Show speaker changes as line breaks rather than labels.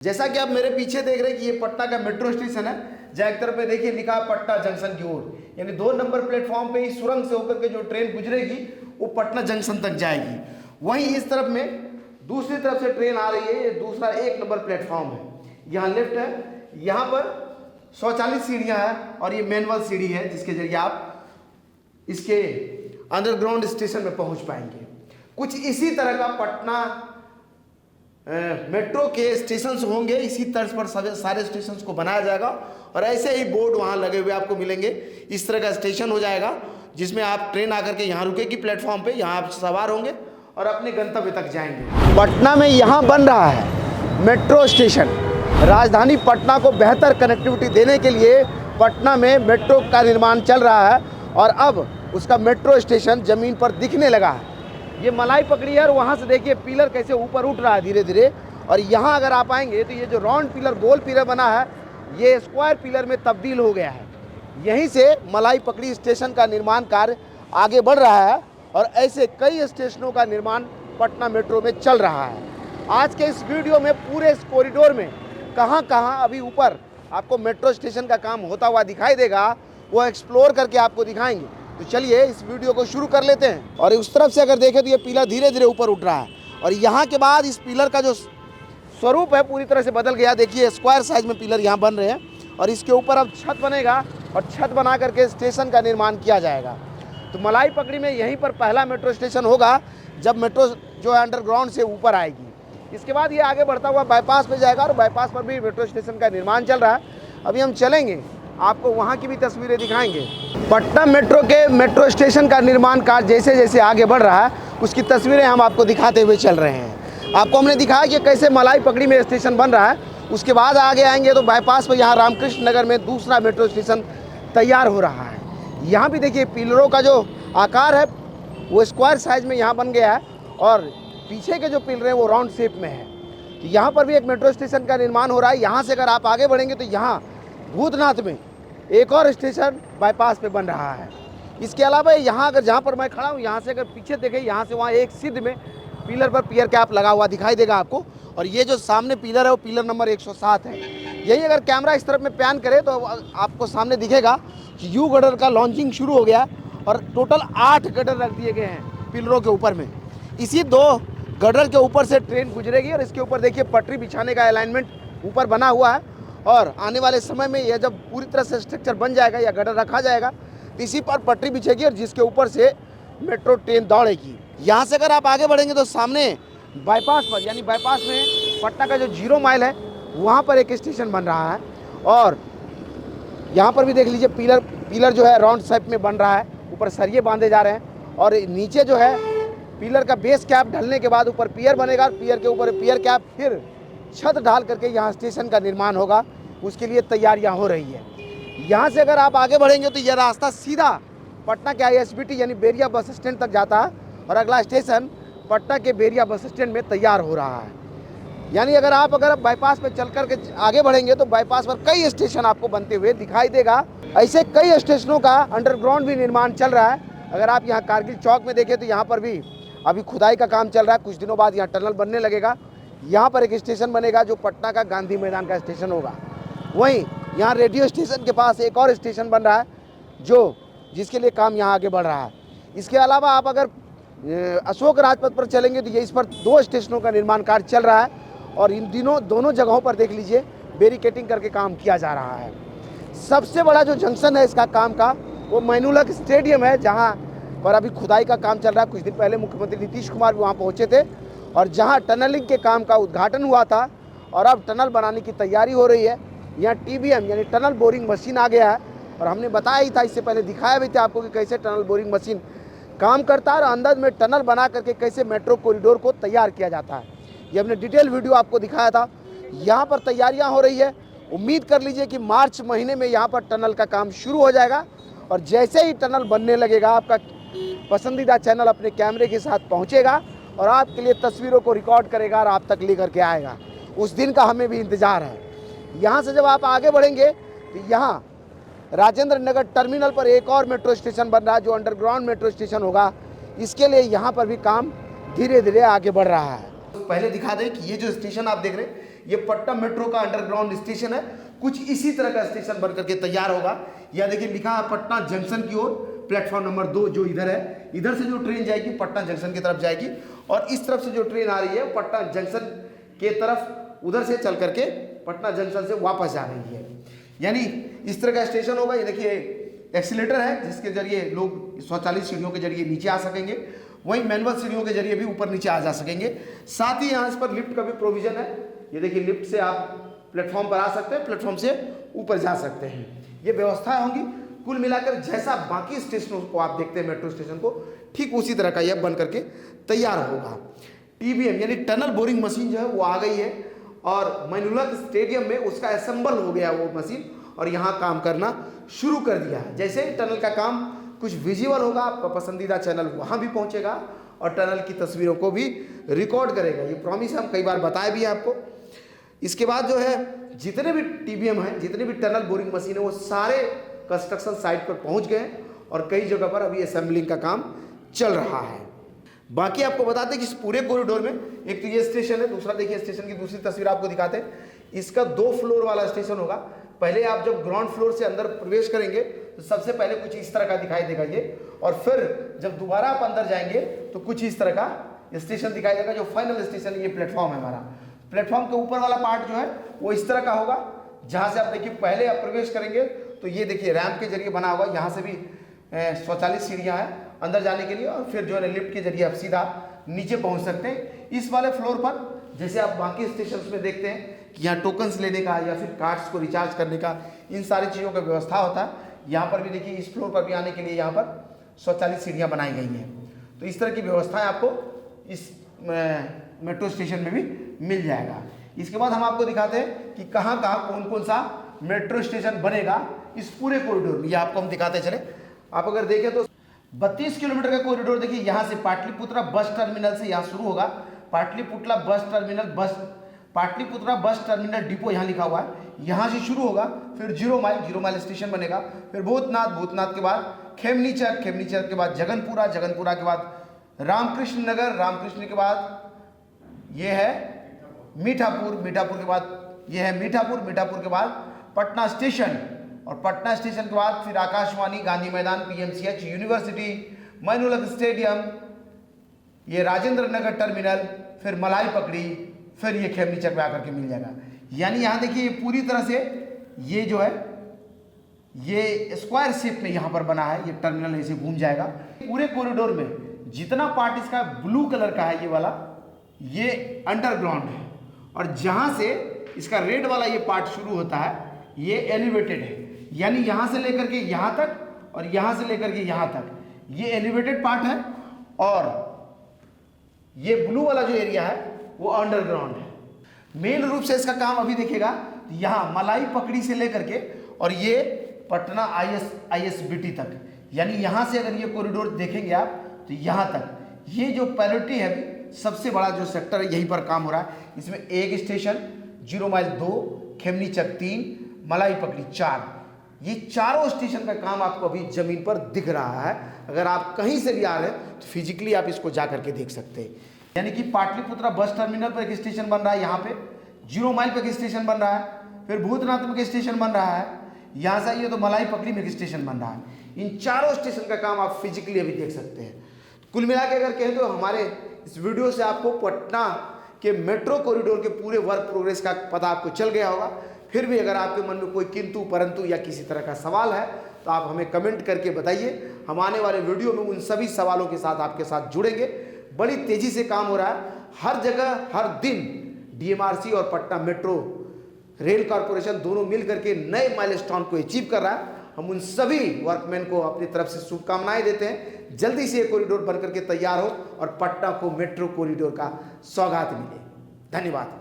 जैसा कि आप मेरे पीछे देख रहे हैं कि ये पटना का मेट्रो स्टेशन है, जहाँ एक तरफ पे देखिए लिखा है पटना जंक्शन की ओर, यानी 2 नंबर प्लेटफॉर्म पे इस सुरंग से होकर के जो ट्रेन गुजरेगी वो पटना जंक्शन तक जाएगी। वहीं इस तरफ में दूसरी तरफ से ट्रेन आ रही है, ये दूसरा 1 नंबर प्लेटफॉर्म है। यहाँ लिफ्ट है, यहाँ पर स्वचालित सीढ़ियाँ हैं और ये मैनुअल सीढ़ी है जिसके जरिए आप इसके अंडरग्राउंड स्टेशन में पहुँच पाएंगे। कुछ इसी तरह का पटना मेट्रो के स्टेशन होंगे, इसी तर्ज पर सारे स्टेशन को बनाया जाएगा और ऐसे ही बोर्ड वहाँ लगे हुए आपको मिलेंगे। इस तरह का स्टेशन हो जाएगा जिसमें आप ट्रेन आकर के यहाँ रुकेगी प्लेटफॉर्म पे, यहाँ आप सवार होंगे और अपने गंतव्य तक जाएंगे। पटना में यहाँ बन रहा है मेट्रो स्टेशन। राजधानी पटना को बेहतर कनेक्टिविटी देने के लिए पटना में मेट्रो का निर्माण चल रहा है और अब उसका मेट्रो स्टेशन ज़मीन पर दिखने लगा है। ये मलाई पकड़ी है और वहाँ से देखिए पिलर कैसे ऊपर उठ रहा है धीरे धीरे। और यहाँ अगर आप आएंगे तो ये जो राउंड पिलर, गोल पिलर बना है, ये स्क्वायर पिलर में तब्दील हो गया है। यहीं से मलाई पकड़ी स्टेशन का निर्माण कार्य आगे बढ़ रहा है और ऐसे कई स्टेशनों का निर्माण पटना मेट्रो में चल रहा है। आज के इस वीडियो में पूरे इस कॉरिडोर में कहाँ कहाँ अभी ऊपर आपको मेट्रो स्टेशन का काम होता हुआ दिखाई देगा, वो एक्सप्लोर करके आपको दिखाएंगे। तो चलिए इस वीडियो को शुरू कर लेते हैं। और उस तरफ से अगर देखें तो ये पिलर धीरे धीरे ऊपर उठ रहा है और यहाँ के बाद इस पिलर का जो स्वरूप है पूरी तरह से बदल गया। देखिए स्क्वायर साइज में पिलर यहाँ बन रहे हैं और इसके ऊपर अब छत बनेगा और छत बना करके स्टेशन का निर्माण किया जाएगा। तो मलाई पकड़ी में यहीं पर पहला मेट्रो स्टेशन होगा जब मेट्रो जो है अंडरग्राउंड से ऊपर आएगी। इसके बाद ये आगे बढ़ता हुआ बाईपास पे जाएगा और बाईपास पर भी मेट्रो स्टेशन का निर्माण चल रहा है। अभी हम चलेंगे, आपको वहाँ की भी तस्वीरें दिखाएंगे। पटना मेट्रो के मेट्रो स्टेशन का निर्माण कार्य जैसे जैसे आगे बढ़ रहा है उसकी तस्वीरें हम आपको दिखाते हुए चल रहे हैं। आपको हमने दिखाया कि कैसे मलाई पकड़ी में स्टेशन बन रहा है। उसके बाद आगे आएंगे तो बाईपास पर यहाँ रामकृष्ण नगर में दूसरा मेट्रो स्टेशन तैयार हो रहा है। यहाँ भी देखिए पिलरों का जो आकार है वो स्क्वायर साइज में यहाँ बन गया है और पीछे के जो पिलर हैं वो राउंड शेप में है। तो यहाँ पर भी एक मेट्रो स्टेशन का निर्माण हो रहा है। यहाँ से अगर आप आगे बढ़ेंगे तो यहाँ भूतनाथ में एक और स्टेशन बाईपास पे बन रहा है। इसके अलावा यहाँ अगर जहाँ पर मैं खड़ा हूँ यहाँ से अगर पीछे देखें, यहाँ से वहाँ एक सिद्ध में पिलर पर पियर कैप लगा हुआ दिखाई देगा आपको। और ये जो सामने पिलर है वो पिलर नंबर 107 है। यही अगर कैमरा इस तरफ में पैन करे तो आपको सामने दिखेगा कि यू गडर का लॉन्चिंग शुरू हो गया और टोटल 8 गडर रख दिए गए हैं पिलरों के ऊपर में। इसी 2 गडर के ऊपर से ट्रेन गुजरेगी और इसके ऊपर देखिए पटरी बिछाने का अलाइनमेंट ऊपर बना हुआ है। और आने वाले समय में यह जब पूरी तरह से स्ट्रक्चर बन जाएगा या गडर रखा जाएगा तो इसी पर पटरी बिछेगी और जिसके ऊपर से मेट्रो ट्रेन दौड़ेगी। यहाँ से अगर आप आगे बढ़ेंगे तो सामने बाईपास पर, यानी बाईपास में पटना का जो 0 माइल है वहाँ पर एक स्टेशन बन रहा है। और यहाँ पर भी देख लीजिए पिलर जो है राउंड शेप में बन रहा है, ऊपर सरिये बांधे जा रहे हैं और नीचे जो है पिलर का बेस कैप ढलने के बाद ऊपर पियर बनेगा, पियर के ऊपर पियर कैप, फिर छत ढाल करके यहाँ स्टेशन का निर्माण होगा। उसके लिए तैयारियां हो रही है। यहाँ से अगर आप आगे बढ़ेंगे तो यह रास्ता सीधा पटना के ISBT यानी बेरिया बस स्टैंड तक जाता है और अगला स्टेशन पटना के बेरिया बस स्टैंड में तैयार हो रहा है। यानी अगर बाईपास पर चल कर के आगे बढ़ेंगे तो बाईपास पर कई स्टेशन आपको बनते हुए दिखाई देगा। ऐसे कई स्टेशनों का अंडरग्राउंड भी निर्माण चल रहा है। अगर आप यहाँ कारगिल चौक में देखें तो यहाँ पर भी अभी खुदाई का काम चल रहा है। कुछ दिनों बाद यहाँ टनल बनने लगेगा। यहाँ पर एक स्टेशन बनेगा जो पटना का गांधी मैदान का स्टेशन होगा। वहीं यहाँ रेडियो स्टेशन के पास एक और स्टेशन बन रहा है जिसके लिए काम यहाँ आगे बढ़ रहा है। इसके अलावा आप अगर अशोक राजपथ पर चलेंगे तो ये इस पर 2 स्टेशनों का निर्माण कार्य चल रहा है और इन दोनों जगहों पर देख लीजिए बैरिकेटिंग करके काम किया जा रहा है। सबसे बड़ा जो जंक्शन है इसका काम का वो मैनुलक स्टेडियम है, जहाँ पर अभी खुदाई का काम चल रहा है। कुछ दिन पहले मुख्यमंत्री नीतीश कुमार भी वहाँ पहुँचे थे और जहां टनलिंग के काम का उद्घाटन हुआ था और अब टनल बनाने की तैयारी हो रही है। यहाँ TBM यानी टनल बोरिंग मशीन आ गया है और हमने बताया ही था, इससे पहले दिखाया भी था आपको कि कैसे टनल बोरिंग मशीन काम करता है और अंदर में टनल बना करके कैसे मेट्रो कॉरिडोर को तैयार किया जाता है। ये हमने डिटेल वीडियो आपको दिखाया था। यहाँ पर तैयारियाँ हो रही है। उम्मीद कर लीजिए कि मार्च महीने में यहाँ पर टनल का काम शुरू हो जाएगा और जैसे ही टनल बनने लगेगा आपका पसंदीदा चैनल अपने कैमरे के साथ पहुँचेगा और आपके लिए तस्वीरों को रिकॉर्ड करेगा और आप तक लेकर के आएगा। उस दिन का हमें भी इंतज़ार है। यहाँ से जब आप आगे बढ़ेंगे तो यहाँ राजेंद्र नगर टर्मिनल पर एक और मेट्रो स्टेशन बन रहा है जो अंडरग्राउंड मेट्रो स्टेशन होगा। इसके लिए यहाँ पर भी काम धीरे धीरे आगे बढ़ रहा है। तो पहले दिखा दें कि ये जो स्टेशन आप देख रहे हैं ये पटना मेट्रो का अंडरग्राउंड स्टेशन है। कुछ इसी तरह का स्टेशन बन करके तैयार होगा। यह देखिए लिखा है पटना जंक्शन की ओर, प्लेटफॉर्म नंबर 2 जो इधर है, इधर से जो ट्रेन जाएगी पटना जंक्शन की तरफ जाएगी, और इस तरफ से जो ट्रेन आ रही है पटना जंक्शन के तरफ उधर से चल करके पटना जंक्शन से वापस जा रही है। यानी इस तरह का स्टेशन होगा। ये देखिए एक्सीलेटर है जिसके जरिए लोग स्वचालित सीढ़ियों के जरिए नीचे आ सकेंगे, वहीं मैनुअल सीढ़ियों के जरिए भी ऊपर नीचे आ जा सकेंगे। साथ ही यहाँ इस पर लिफ्ट का भी प्रोविजन है। ये देखिए लिफ्ट से आप प्लेटफॉर्म पर आ सकते हैं, प्लेटफॉर्म से ऊपर जा सकते हैं। ये व्यवस्थाएं होंगी। कुल मिलाकर जैसा बाकी स्टेशनों को आप देखते हैं मेट्रो स्टेशन को, ठीक उसी तरह का यह बन करके तैयार होगा। TBM यानी टनल बोरिंग मशीन जो है वो आ गई है, और मैनुअल स्टेडियम में उसका असेंबल हो गया वो मशीन, और यहाँ काम करना शुरू कर दिया है। जैसे ही टनल का काम कुछ विजुअल होगा, आपका पसंदीदा चैनल वहाँ भी पहुँचेगा और टनल की तस्वीरों को भी रिकॉर्ड करेगा। ये प्रॉमिस हम कई बार बताए भी हैं आपको। इसके बाद जो है जितने भी TBM हैं, जितने भी टनल बोरिंग मशीन है, वो सारे कंस्ट्रक्शन साइट पर पहुँच गए और कई जगह पर अभी असेंबलिंग का काम चल रहा है। बाकी आपको बताते हैं कि इस पूरे कॉरिडोर में एक तो ये स्टेशन है, दूसरा देखिए स्टेशन की दूसरी तस्वीर आपको दिखाते हैं। इसका 2 फ्लोर वाला स्टेशन होगा। पहले आप जब ग्राउंड फ्लोर से अंदर प्रवेश करेंगे तो सबसे पहले कुछ इस तरह का दिखाई देगा ये, और फिर जब दोबारा आप अंदर जाएंगे तो कुछ इस तरह का स्टेशन दिखाई देगा। जो फाइनल स्टेशन ये प्लेटफॉर्म है हमारा, प्लेटफॉर्म के ऊपर वाला पार्ट जो है वो इस तरह का होगा। जहाँ से आप देखिए पहले आप प्रवेश करेंगे तो ये देखिए रैंप के जरिए बना होगा, यहाँ से भी स्वचालित सीढ़ियाँ हैं अंदर जाने के लिए, और फिर जो है लिफ्ट के जरिए आप सीधा नीचे पहुँच सकते हैं। इस वाले फ्लोर पर जैसे आप बाकी स्टेशन में देखते हैं कि यहाँ टोकन्स लेने का या फिर कार्ड्स को रिचार्ज करने का, इन सारी चीज़ों का व्यवस्था होता है। यहाँ पर भी देखिए इस फ्लोर पर भी आने के लिए यहाँ पर स्वचालित सीढ़ियाँ बनाई गई हैं। तो इस तरह की व्यवस्थाएं आपको इस मेट्रो स्टेशन में भी मिल जाएगा। इसके बाद हम आपको दिखाते हैं कि कहाँ कहाँ कौन कौन सा मेट्रो स्टेशन बनेगा इस पूरे कॉरिडोर में, ये आपको हम दिखाते चले। आप अगर देखें तो 32 किलोमीटर का कॉरिडोर देखिए, यहाँ से पाटलिपुत्रा बस टर्मिनल से यहाँ शुरू होगा। पाटलिपुत्रा बस टर्मिनल डिपो यहाँ लिखा हुआ है, यहाँ से शुरू होगा। फिर 0 माइल स्टेशन बनेगा। फिर भूतनाथ के बाद खेमनीचक के बाद जगनपुरा के बाद रामकृष्ण नगर, रामकृष्ण के बाद ये है मीठापुर के बाद ये है मीठापुर के बाद पटना स्टेशन, और पटना स्टेशन के बाद फिर आकाशवाणी, गांधी मैदान, PMCH, यूनिवर्सिटी, मैनुअल स्टेडियम, ये राजेंद्र नगर टर्मिनल, फिर मलाई पकड़ी, फिर ये खेमनीचक में आकर के मिल जाएगा। यानी यहाँ देखिए ये पूरी तरह से ये जो है ये स्क्वायर शेप में यहाँ पर बना है। ये टर्मिनल ऐसे घूम जाएगा। पूरे कॉरिडोर में जितना पार्ट इसका ब्लू कलर का है ये वाला, ये अंडरग्राउंड है, और जहाँ से इसका रेड वाला ये पार्ट शुरू होता है ये एलिवेटेड है। यानी यहाँ से लेकर के यहाँ तक और यहाँ से लेकर के यहाँ तक ये एलिवेटेड पार्ट है, और ये ब्लू वाला जो एरिया है वो अंडरग्राउंड है। मेन रूप से इसका काम अभी देखिएगा यहाँ मलाई पकड़ी से लेकर के और ये पटना ISBT तक, यानी यहाँ से अगर ये कॉरिडोर देखेंगे आप तो यहाँ तक ये जो पैलिटी है अभी सबसे बड़ा जो सेक्टर है यहीं पर काम हो रहा है। इसमें एक स्टेशन, 0 माइल 2, खेमनीचक 3, मलाई पकड़ी 4, ये चारों स्टेशन का काम आपको अभी जमीन पर दिख रहा है। अगर आप कहीं से भी आ रहे हैं तो फिजिकली आप इसको जा करके देख सकते हैं। यानी कि पाटलिपुत्रा बस टर्मिनल पर एक स्टेशन बन रहा है, यहाँ पे 0 माइल पर एक स्टेशन बन रहा है, फिर भूतनाथ में एक स्टेशन बन रहा है, यहाँ से आइए तो मलाई पकड़ी में एक स्टेशन बन रहा है। इन चारों स्टेशन का काम आप फिजिकली अभी देख सकते हैं। कुल मिला के अगर कहें तो हमारे इस वीडियो से आपको पटना के मेट्रो कॉरिडोर के पूरे वर्क प्रोग्रेस का पता आपको चल गया होगा। फिर भी अगर आपके मन में कोई किंतु परंतु या किसी तरह का सवाल है तो आप हमें कमेंट करके बताइए। हम आने वाले वीडियो में उन सभी सवालों के साथ आपके साथ जुड़ेंगे। बड़ी तेज़ी से काम हो रहा है, हर जगह हर दिन DMRC और पटना मेट्रो रेल कॉरपोरेशन दोनों मिल करके नए माइलस्टोन को अचीव कर रहा है। हम उन सभी वर्कमैन को अपनी तरफ से शुभकामनाएं देते हैं। जल्दी से ये कॉरिडोर बन करके तैयार हो और पटना को मेट्रो कॉरिडोर का सौगात मिले। धन्यवाद।